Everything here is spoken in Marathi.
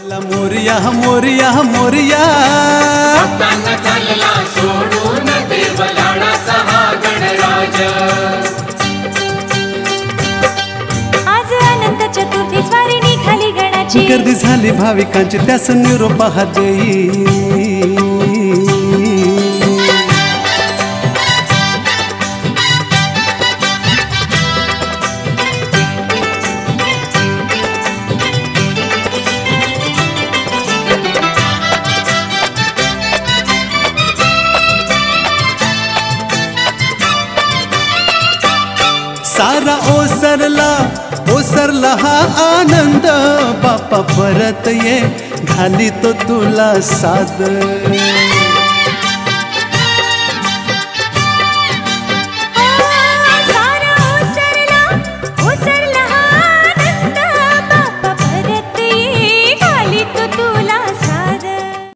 मोरया मोरया मोरया भक्तांना चालला सोडून देव लाडाचा हा गणराज। आज अनंत चतुर्थी स्वारी निघाली गणाची, गर्दी झाली भाविकांची त्यास निरोप देई। सारा ओसरला हा आनंद, बाप्पा परत ये घाली तो तुला साद।